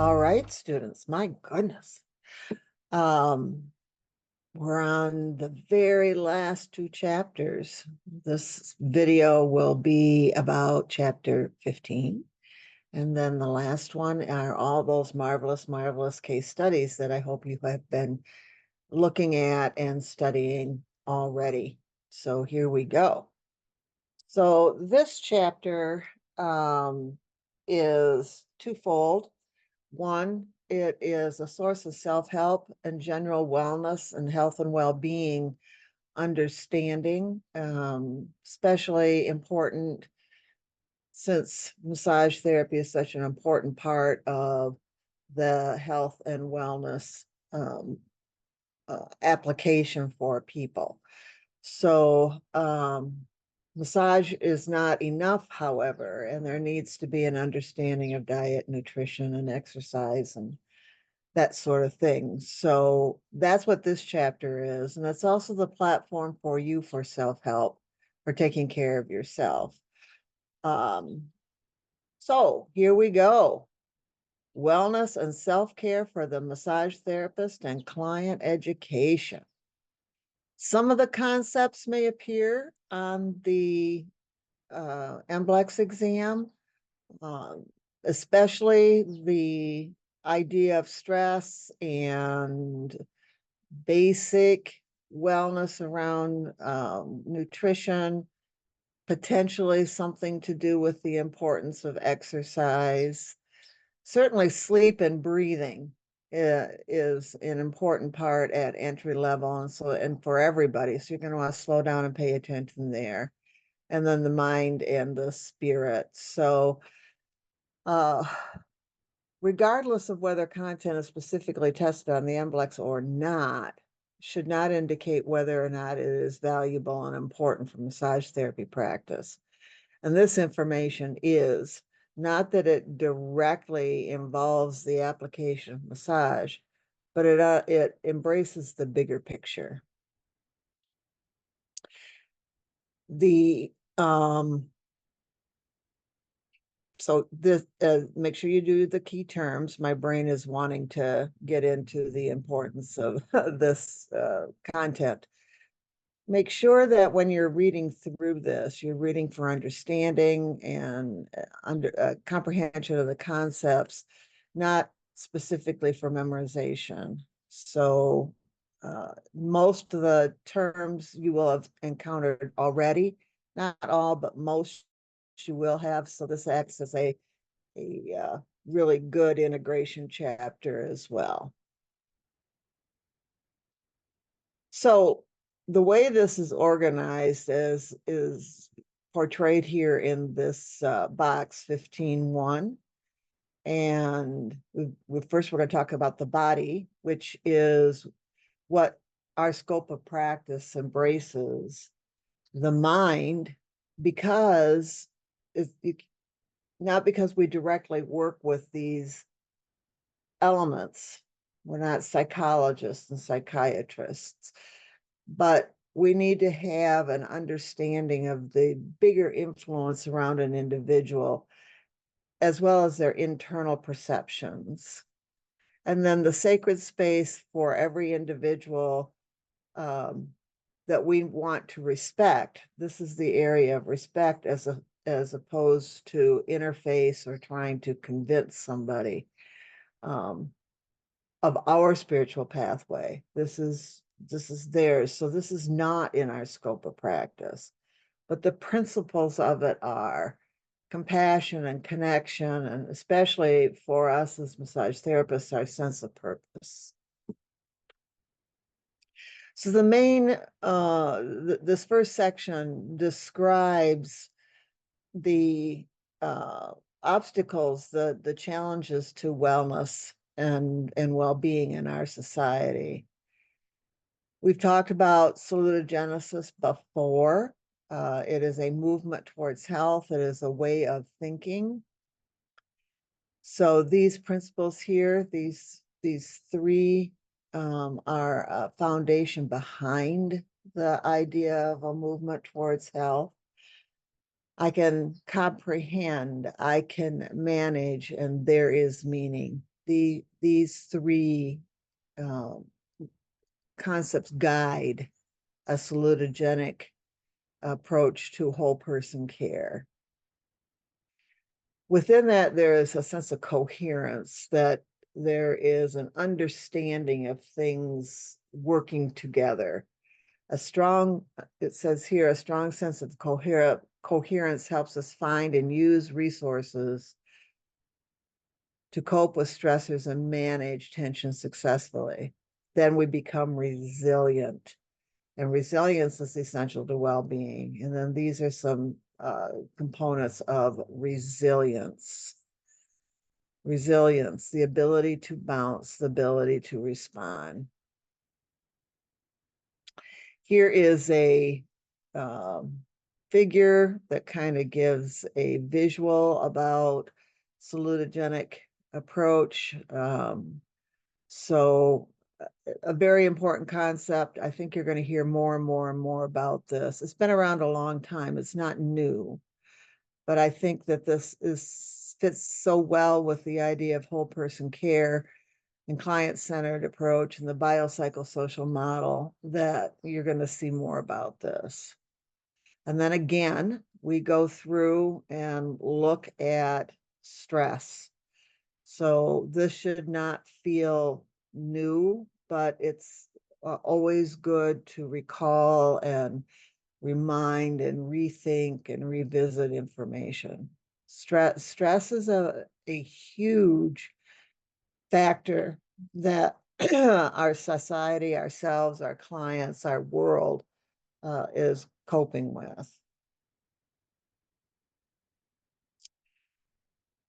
All right, students, my goodness. Um, we're on the very last two chapters. This video will be about chapter 15. And then the last one are all those marvelous, marvelous case studies that I hope you have been looking at and studying already. So here we go. So this chapter is twofold. One, it is a source of self-help and general wellness and health and well-being understanding, especially important since massage therapy is such an important part of the health and wellness application for people. So massage is not enough, however, and there needs to be an understanding of diet, nutrition, and exercise and that sort of thing. So that's what this chapter is. And that's also the platform for you for self-help, for taking care of yourself. So here we go. Wellness and self-care for the massage therapist and client education. Some of the concepts may appear on the MBLEX exam, especially the idea of stress and basic wellness around nutrition, potentially something to do with the importance of exercise. Certainly sleep and breathing is an important part at entry level, and for everybody. So you're going to want to slow down and pay attention there. And then the mind and the spirit. So regardless of whether content is specifically tested on the MBLEX or not, should not indicate whether or not it is valuable and important for massage therapy practice. And this information is not that it directly involves the application of massage, but it embraces the bigger picture. So this, make sure you do the key terms. My brain is wanting to get into the importance of this content. Make sure that when you're reading through this, you're reading for understanding and comprehension of the concepts, not specifically for memorization. So most of the terms you will have encountered already, not all, but most you will have. So this acts as a really good integration chapter as well. So the way this is organized is portrayed here in this box 15.1. And first we're going to talk about the body, which is what our scope of practice embraces. The mind, because not because we directly work with these elements. We're not psychologists and psychiatrists, but we need to have an understanding of the bigger influence around an individual, as well as their internal perceptions. And then the sacred space for every individual that we want to respect. This is the area of respect as opposed to interface or trying to convince somebody of our spiritual pathway. This is theirs. So this is not in our scope of practice, but the principles of it are compassion and connection, and especially for us as massage therapists, our sense of purpose. So the main, this first section describes the obstacles, the challenges to wellness and well-being in our society. We've talked about salutogenesis before. It is a movement towards health. It is a way of thinking. So these principles here, these three are a foundation behind the idea of a movement towards health. I can comprehend, I can manage, and there is meaning. these three um, concepts guide a salutogenic approach to whole person care. Within that, there is a sense of coherence, that there is an understanding of things working together. It says here, a strong sense of coherence helps us find and use resources to cope with stressors and manage tension successfully. Then we become resilient, and resilience is essential to well-being. And then these are some components of resilience. Resilience, the ability to bounce, the ability to respond. Here is a figure that kind of gives a visual about salutogenic approach. So a very important concept. I think you're going to hear more and more and more about this. It's been around a long time. It's not new, but I think that this fits so well with the idea of whole person care and client-centered approach and the biopsychosocial model that you're going to see more about this. And then again, we go through and look at stress. So this should not feel new, but it's always good to recall and remind and rethink and revisit information. Stress is a huge factor that our society, ourselves, our clients, our world is coping with.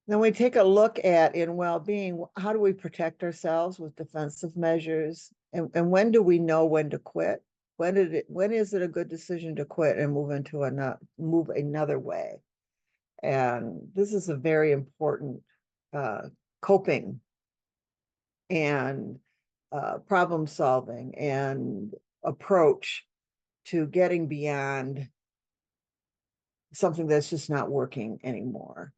Then we take a look at, in well-being, how do we protect ourselves with defensive measures? And when do we know when to quit? When is it a good decision to quit and move another way? And this is a very important coping and problem solving and approach to getting beyond something that's just not working anymore.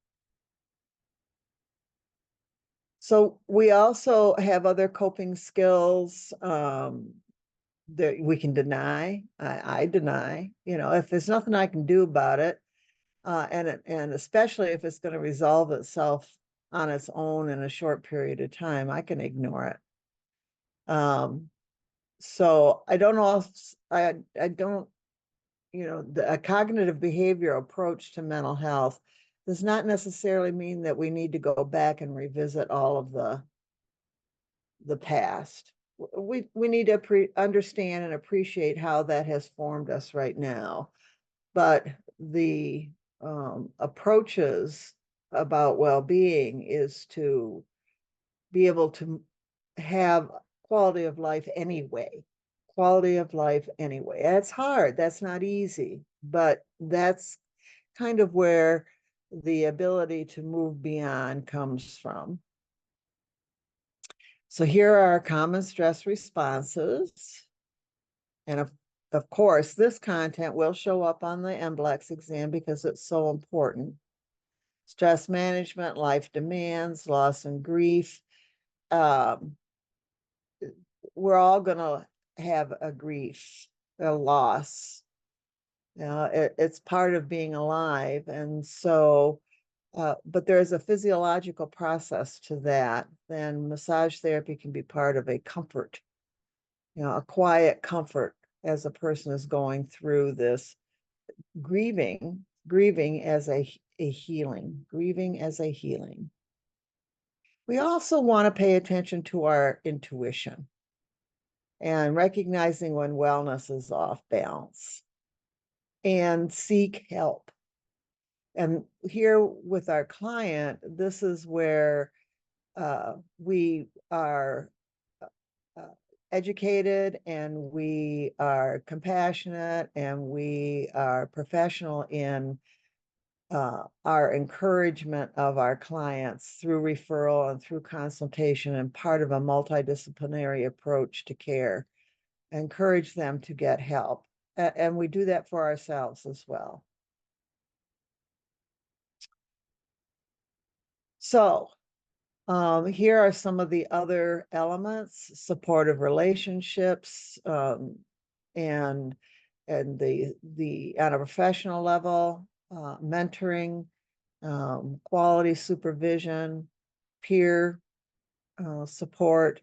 So we also have other coping skills that we can deny. I deny, if there's nothing I can do about it, and especially if it's going to resolve itself on its own in a short period of time, I can ignore it. So I don't know if I don't, a cognitive behavior approach to mental health does not necessarily mean that we need to go back and revisit all of the past. We need to understand and appreciate how that has formed us right now. But the approaches about well-being is to be able to have quality of life anyway. Quality of life anyway. That's hard. That's not easy. But that's kind of where the ability to move beyond comes from. So here are our common stress responses. And of course, this content will show up on the MBLEX exam because it's so important. Stress management, life demands, loss and grief. We're all going to have a grief, a loss. It's part of being alive. And so, but there's a physiological process to that. Then massage therapy can be part of a comfort, a quiet comfort as a person is going through this grieving as a healing, grieving as a healing. We also want to pay attention to our intuition and recognizing when wellness is off balance and seek help. And here with our client, this is where we are educated and we are compassionate and we are professional in our encouragement of our clients through referral and through consultation, and part of a multidisciplinary approach to care. Encourage them to get help. And we do that for ourselves as well. So Here are some of the other elements: supportive relationships, and the on a professional level, mentoring, quality supervision, peer support.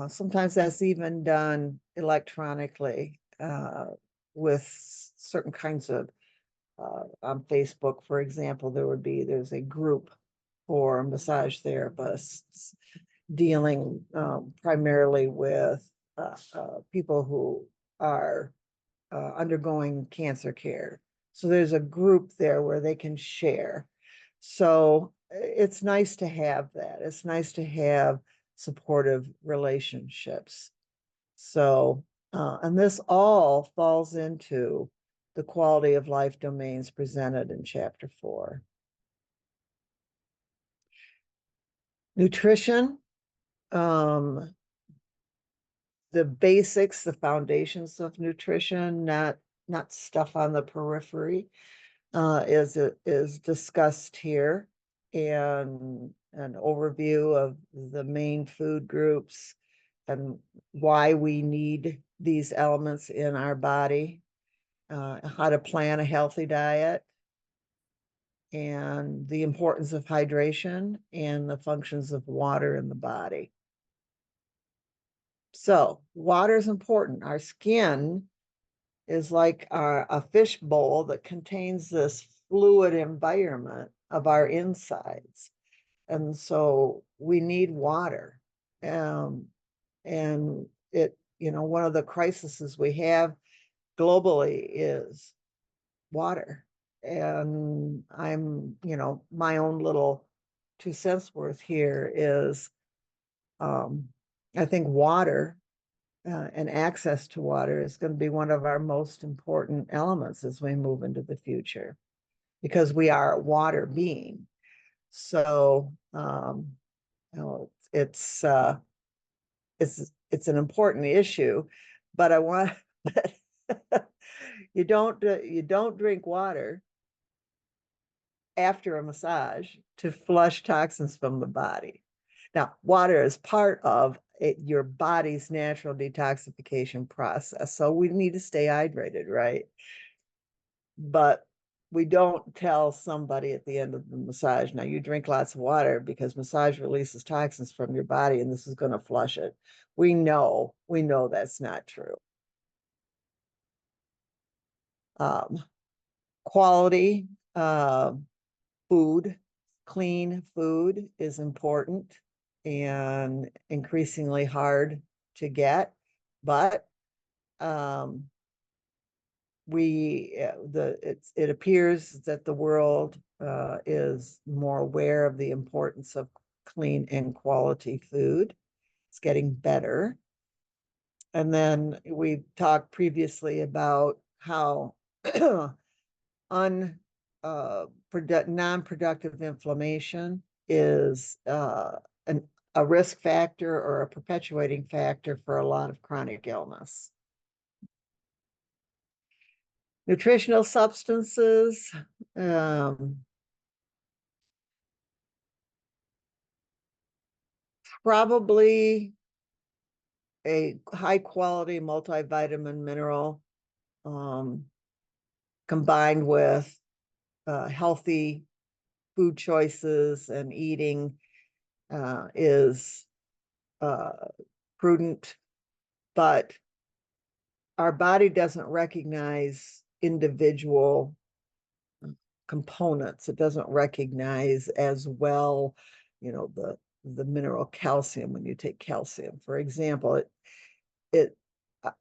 Sometimes that's even done electronically with certain kinds of on Facebook, for example, there's a group for massage therapists dealing primarily with people who are undergoing cancer care. So there's a group there where they can share. So it's nice to have that. It's nice to have supportive relationships. So, and this all falls into the quality of life domains presented in chapter 4. Nutrition, um, the basics, the foundations of nutrition, not stuff on the periphery, is discussed here, and an overview of the main food groups and why we need these elements in our body, how to plan a healthy diet, and the importance of hydration and the functions of water in the body. So water is important. Our skin is like a fish bowl that contains this fluid environment of our insides. And so we need water. And one of the crises we have globally is water. And my own little 2 cents worth here is, I think water and access to water is going to be one of our most important elements as we move into the future, because we are a water being. So, it's an important issue, but I want you don't drink water after a massage to flush toxins from the body. Now, water is part of your body's natural detoxification process. So we need to stay hydrated, right? But we don't tell somebody at the end of the massage, now you drink lots of water because massage releases toxins from your body and this is going to flush it. We know that's not true. Quality food, clean food is important and increasingly hard to get, but it appears that the world is more aware of the importance of clean and quality food. It's getting better. And then we talked previously about how non-productive inflammation is a risk factor or a perpetuating factor for a lot of chronic illness. Nutritional substances, probably a high quality multivitamin mineral, combined with healthy food choices and eating is prudent, but our body doesn't recognize individual components. It doesn't recognize as well, the mineral calcium when you take calcium, for example.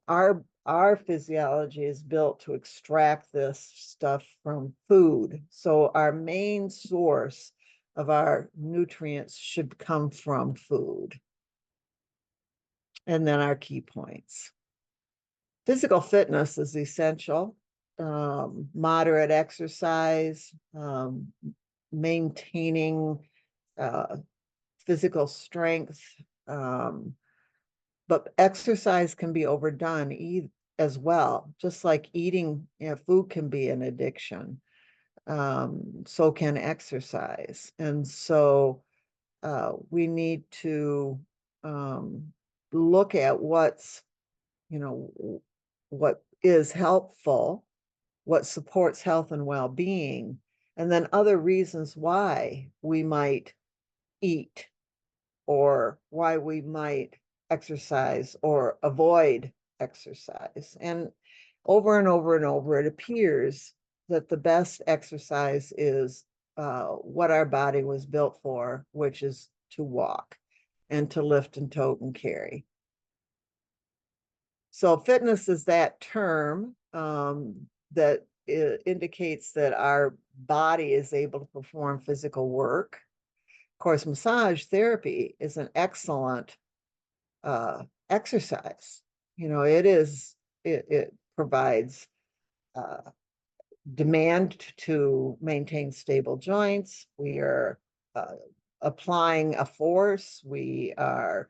Our physiology is built to extract this stuff from food. So our main source of our nutrients should come from food. And then our key points. Physical fitness is essential. Moderate exercise, maintaining physical strength, but exercise can be overdone as well. Just like eating, food can be an addiction. So can exercise. And so we need to look at what's, what is helpful, what supports health and well-being, and then other reasons why we might eat or why we might exercise or avoid exercise. And over and over, it appears that the best exercise is what our body was built for, which is to walk and to lift and tote and carry. So fitness is that term that indicates that our body is able to perform physical work. Of course, massage therapy is an excellent exercise. It provides demand to maintain stable joints. We are applying a force. We are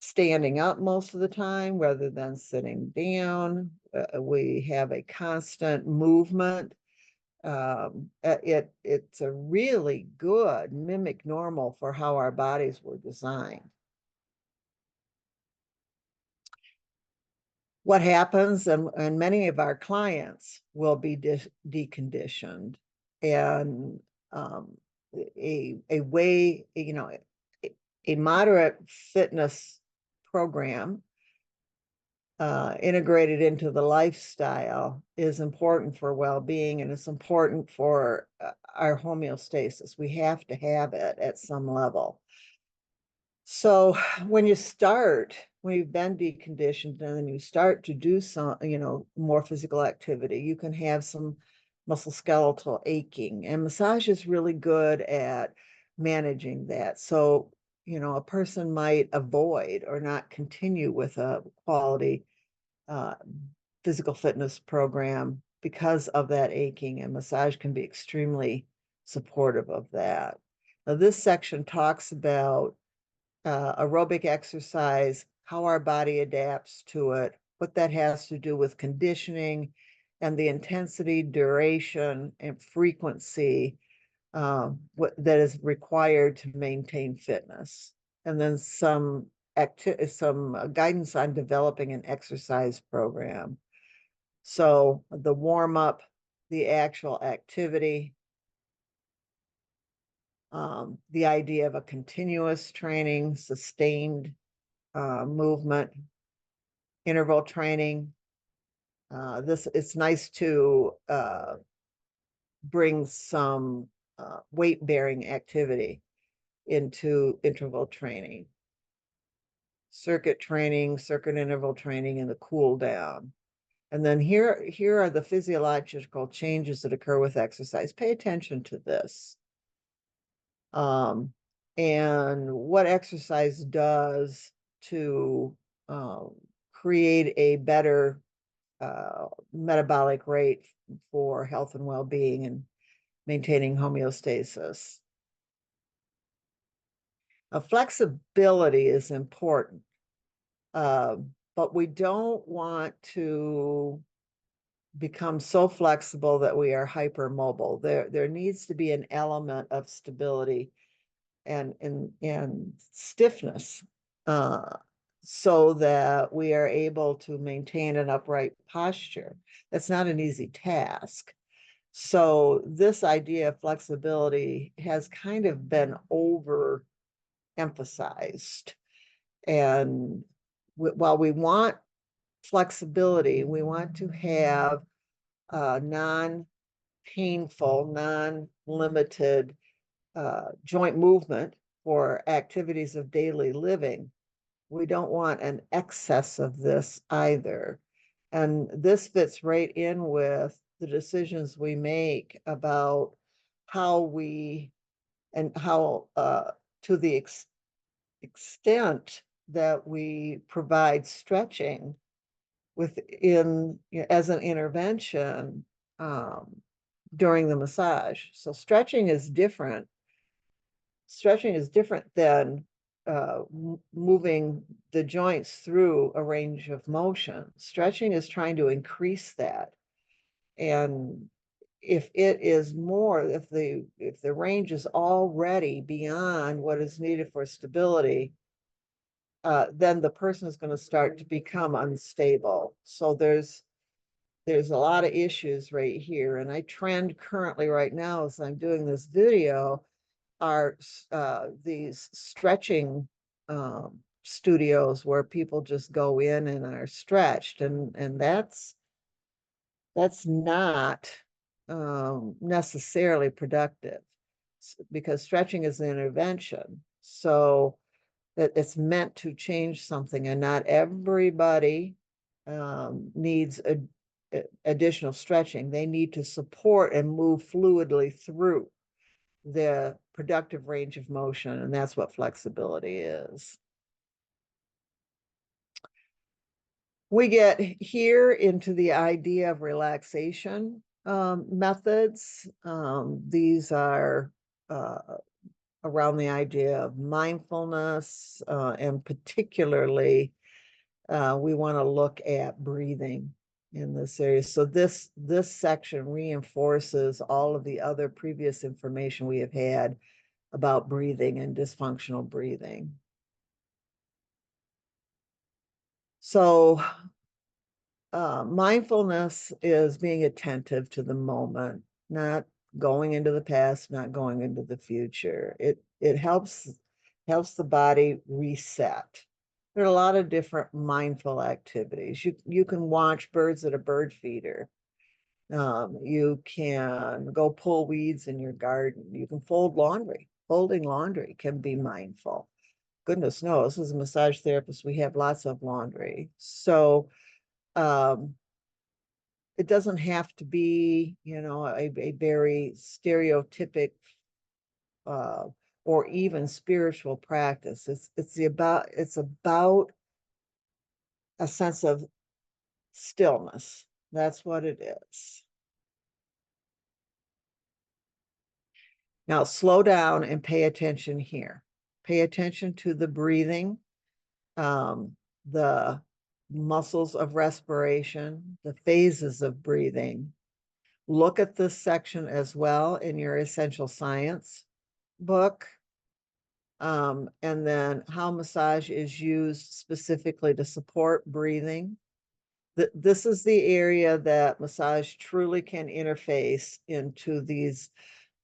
standing up most of the time rather than sitting down. We have a constant movement. It's a really good mimic normal for how our bodies were designed. What happens, and many of our clients will be deconditioned, and a way, a moderate fitness program integrated into the lifestyle is important for well-being, and it's important for our homeostasis. We have to have it at some level. So when you've been deconditioned and then you start to do some, more physical activity, you can have some musculoskeletal aching, and massage is really good at managing that. So, a person might avoid or not continue with a quality physical fitness program because of that aching, and massage can be extremely supportive of that. Now, this section talks about aerobic exercise, how our body adapts to it, what that has to do with conditioning, and the intensity, duration, and frequency that is required to maintain fitness. And then some guidance on developing an exercise program. So the warm up, the actual activity, the idea of a continuous training, sustained movement, interval training. It's nice to bring some weight-bearing activity into interval training. Circuit training, circuit interval training, and the cool down. And then here are the physiological changes that occur with exercise. Pay attention to this. And what exercise does to create a better metabolic rate for health and well-being and maintaining homeostasis. Flexibility is important, but we don't want to become so flexible that we are hypermobile. There needs to be an element of stability and stiffness, so that we are able to maintain an upright posture. That's not an easy task. So this idea of flexibility has kind of been overemphasized. And while we want flexibility, we want to have non-painful, non-limited joint movement for activities of daily living. We don't want an excess of this either. And this fits right in with the decisions we make about how to the extent that we provide stretching within, as an intervention during the massage. So stretching is different. Stretching is different than moving the joints through a range of motion. Stretching is trying to increase that. And if it is more, if the range is already beyond what is needed for stability, then the person is going to start to become unstable. So there's a lot of issues right here. And I trend currently right now as I'm doing this video are these stretching studios where people just go in and are stretched, and that's not necessarily productive, because stretching is an intervention. So that it's meant to change something, and not everybody needs additional stretching. They need to support and move fluidly through the productive range of motion, and that's what flexibility is. We get here into the idea of relaxation methods. These are around the idea of mindfulness, and particularly we want to look at breathing in this area. So this section reinforces all of the other previous information we have had about breathing and dysfunctional breathing. So mindfulness is being attentive to the moment, not going into the past, not going into the future. It helps the body reset. There are a lot of different mindful activities. You can watch birds at a bird feeder. You can go pull weeds in your garden. You can fold laundry. Folding laundry can be mindful. Goodness knows, as a massage therapist, we have lots of laundry. So um, it doesn't have to be, a very stereotypic uh, or even spiritual practice. It's about a sense of stillness. That's what it is. Now slow down and pay attention here. Pay attention to the breathing, the muscles of respiration, the phases of breathing. Look at this section as well in your Essential Science book. And then how massage is used specifically to support breathing. This is the area that massage truly can interface into these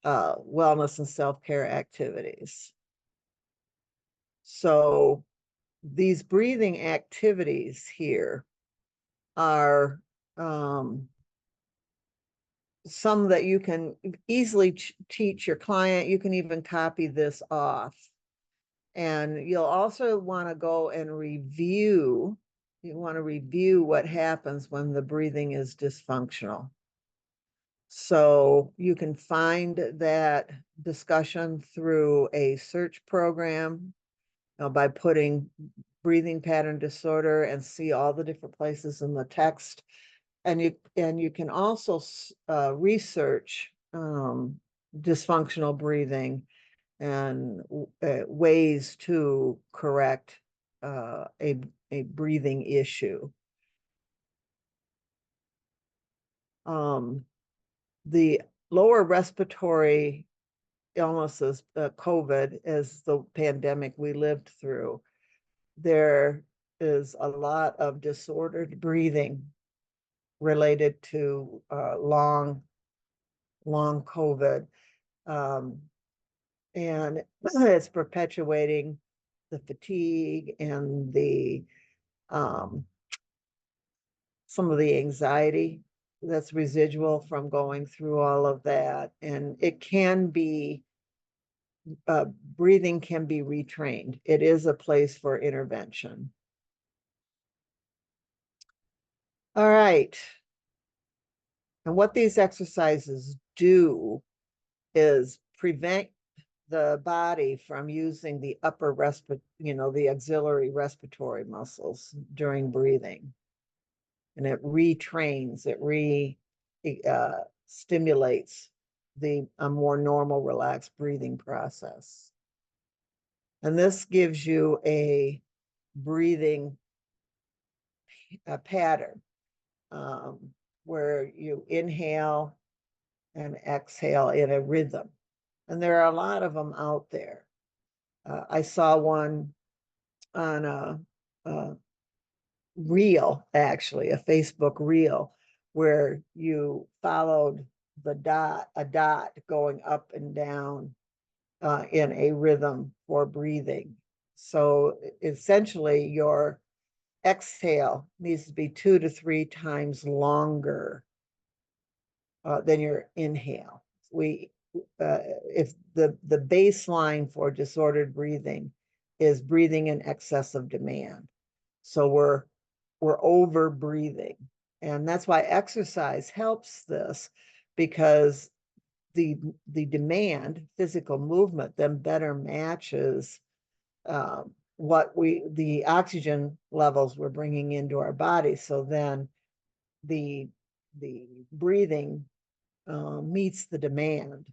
wellness and self-care activities. So these breathing activities here are some that you can easily teach your client. You can even copy this off. And you'll also want to go and review. You want to review what happens when the breathing is dysfunctional. So you can find that discussion through a search program, by putting breathing pattern disorder and see all the different places in the text. And you can also research dysfunctional breathing and ways to correct a breathing issue. The lower respiratory illnesses, COVID, is the pandemic we lived through. There is a lot of disordered breathing related to long COVID. And it's perpetuating the fatigue and the some of the anxiety that's residual from going through all of that. And it can be breathing can be retrained. It is a place for intervention. All right. And what these exercises do is prevent the body from using the upper the auxiliary respiratory muscles during breathing. And it retrains, stimulates a more normal, relaxed breathing process. And this gives you a breathing pattern where you inhale and exhale in a rhythm. And there are a lot of them out there. I saw one on a reel, actually, a Facebook reel, where you followed a dot going up and down in a rhythm for breathing. So essentially, your exhale needs to be 2 to 3 times longer than your inhale. If the baseline for disordered breathing is breathing in excess of demand, so we're over breathing, and that's why exercise helps this, because the demand, physical movement, then better matches what the oxygen levels we're bringing into our body. So then the breathing meets the demand.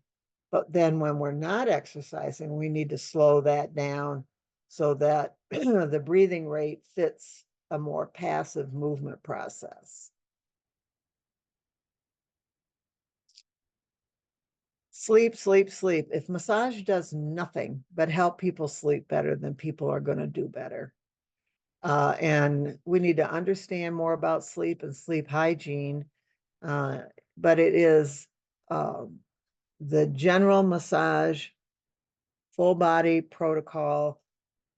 But then when we're not exercising, we need to slow that down so that the breathing rate fits a more passive movement process. Sleep, sleep, sleep. If massage does nothing but help people sleep better, then people are going to do better. And we need to understand more about sleep and sleep hygiene. But it is the general massage, full body protocol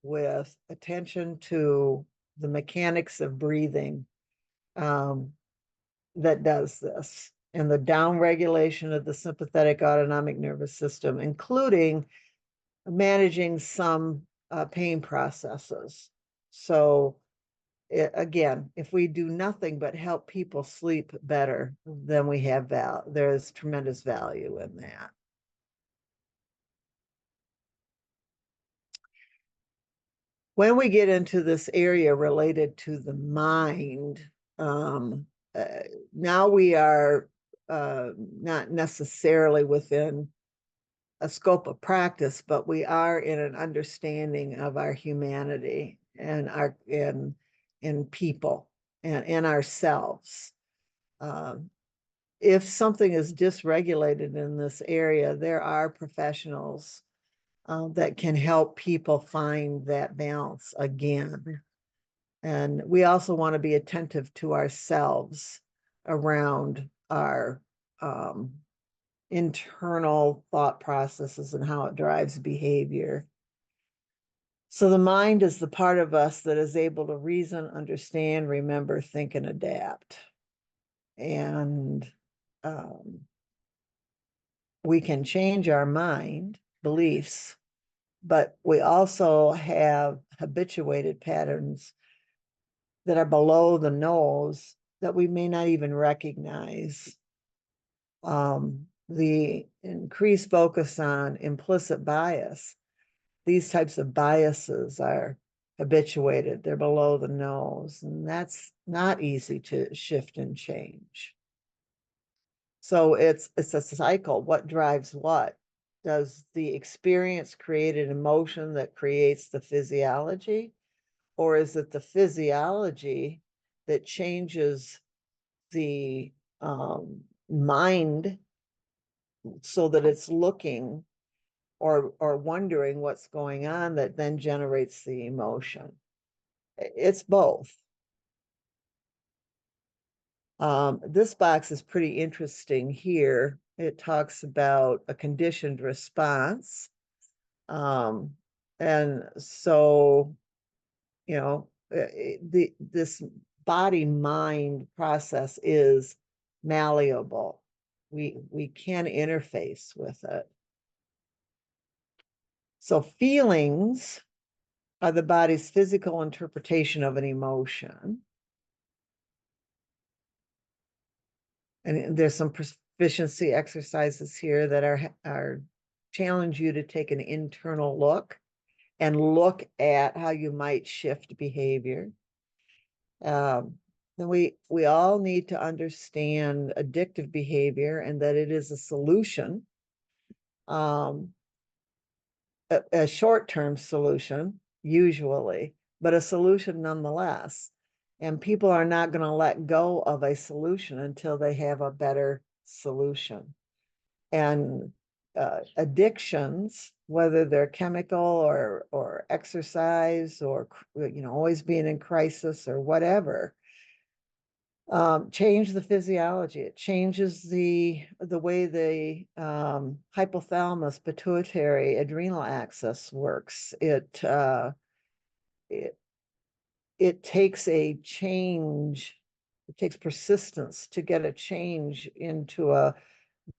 with attention to the mechanics of breathing that does this, and the down regulation of the sympathetic autonomic nervous system, including managing some pain processes. So again, if we do nothing but help people sleep better, then we have there's tremendous value in that. When we get into this area related to the mind, um, uh, now we are not necessarily within a scope of practice, but we are in an understanding of our humanity and our in people and in ourselves. If something is dysregulated in this area, there are professionals that can help people find that balance again. And we also want to be attentive to ourselves around our internal thought processes and how it drives behavior. So the mind is the part of us that is able to reason, understand, remember, think, and adapt. And we can change our mind beliefs, but we also have habituated patterns that are below the nose that we may not even recognize. The increased focus on implicit bias, these types of biases are habituated, they're below the nose, and that's not easy to shift and change. So it's a cycle. What drives what? Does the experience create an emotion that creates the physiology? Or is it the physiology that changes the mind so that it's looking or wondering what's going on, that then generates the emotion? It's both. This box is pretty interesting here. It talks about a conditioned response. And so, you know, this body mind process is malleable. We can interface with it. So feelings are the body's physical interpretation of an emotion. And there's some proficiency exercises here that are challenge you to take an internal look and look at how you might shift behavior. Then we all need to understand addictive behavior and that it is a solution, a short-term solution usually, but a solution nonetheless. And people are not going to let go of a solution until they have a better solution. And addictions, whether they're chemical or exercise or always being in crisis or whatever, change the physiology. It changes the way the hypothalamus, pituitary, adrenal axis works. It it takes a change. It takes persistence to get a change into a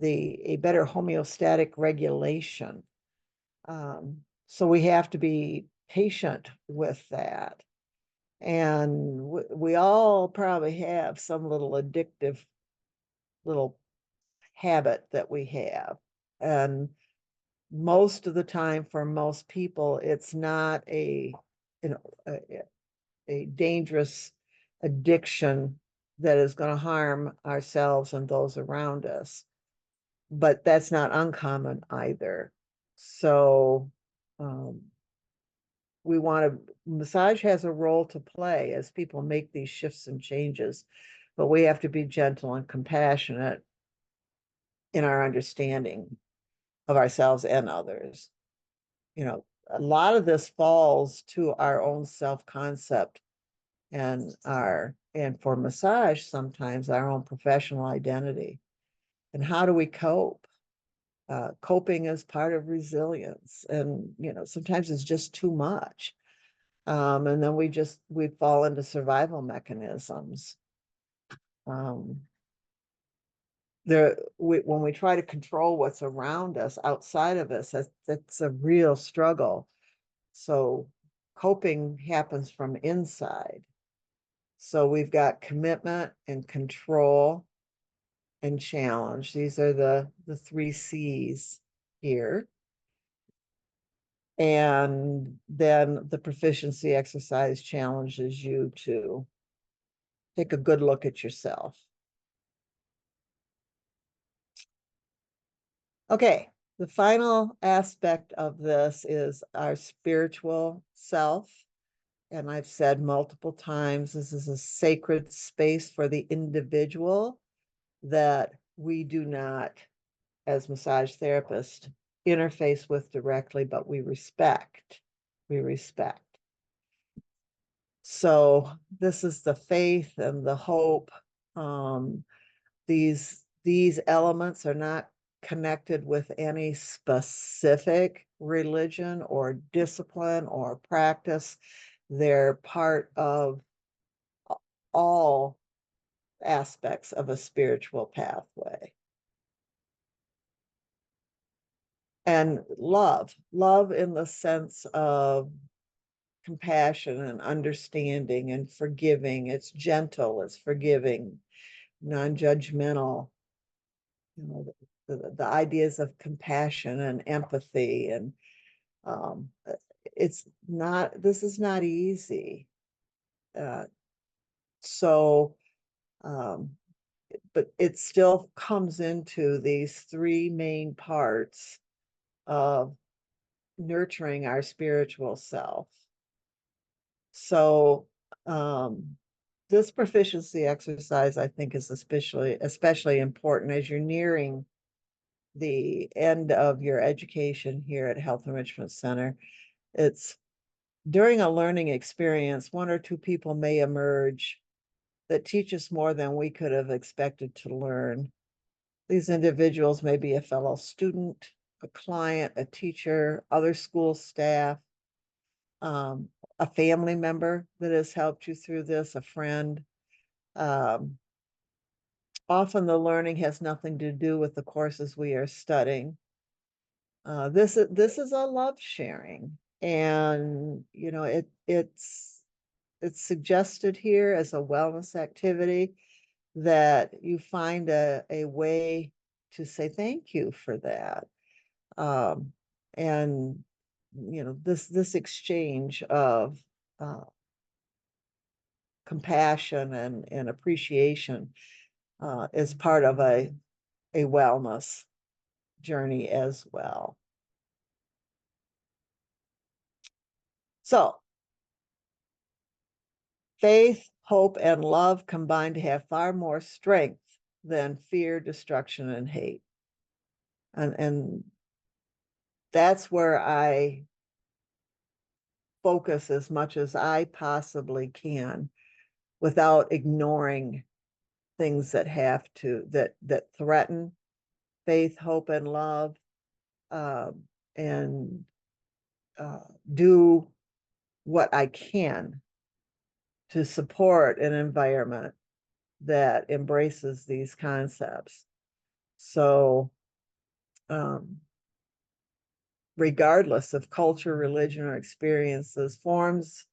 better homeostatic regulation. So we have to be patient with that. And we all probably have some little addictive little habit that we have. And most of the time, for most people, it's not you know, a dangerous addiction that is going to harm ourselves and those around us. But that's not uncommon either. So um, massage has a role to play as people make these shifts and changes, but we have to be gentle and compassionate in our understanding of ourselves and others. A lot of this falls to our own self-concept and for massage, sometimes our own professional identity. And how do we cope? Coping is part of resilience, and sometimes it's just too much. And then we fall into survival mechanisms. Um, when we try to control what's around us, outside of us, that's a real struggle. So coping happens from inside. So we've got commitment and control and challenge. These are the three C's here. And then the proficiency exercise challenges you to take a good look at yourself. Okay, the final aspect of this is our spiritual self. And I've said multiple times, this is a sacred space for the individual that we do not, as massage therapists, interface with directly, but we respect. We respect. So this is the faith and the hope. Um, these elements are not connected with any specific religion or discipline or practice. They're part of all aspects of a spiritual pathway. And love in the sense of compassion and understanding and forgiving. It's gentle, it's forgiving, non-judgmental. The ideas of compassion and empathy, and um, this is not easy. Uh, so, um, but it still comes into these three main parts of nurturing our spiritual self. So, this proficiency exercise, I think, is especially important as you're nearing the end of your education here at Health Enrichment Center. It's during a learning experience, one or two people may emerge that teach us more than we could have expected to learn. These individuals may be a fellow student, a client, a teacher, other school staff, a family member that has helped you through this, a friend. Um, Often the learning has nothing to do with the courses we are studying. This is a love sharing, and it's suggested here as a wellness activity that you find a way to say thank you for that. And this exchange of compassion and appreciation is part of a wellness journey as well. So faith, hope, and love combine to have far more strength than fear, destruction, and hate. And that's where I focus as much as I possibly can without ignoring things that that threaten faith, hope, and love, um, and do what I can to support an environment that embraces these concepts. So, um, regardless of culture, religion, or experiences, forms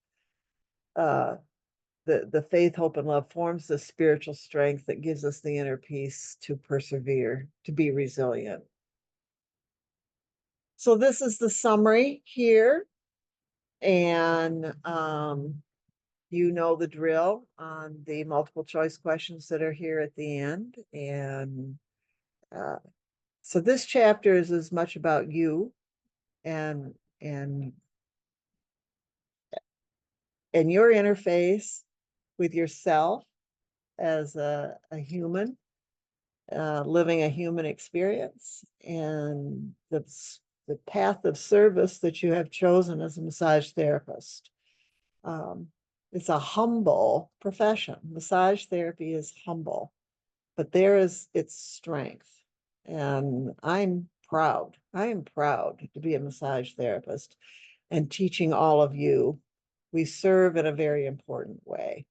the faith, hope, and love forms the spiritual strength that gives us the inner peace to persevere, to be resilient. So this is the summary here, and you know the drill on the multiple choice questions that are here at the end. And uh, so this chapter is as much about you and and and your interface with yourself as a human, living a human experience, and the path of service that you have chosen as a massage therapist. Um, it's a humble profession. Massage therapy is humble, but there is its strength. And I'm proud. I am proud to be a massage therapist and teaching all of you. We serve in a very important way.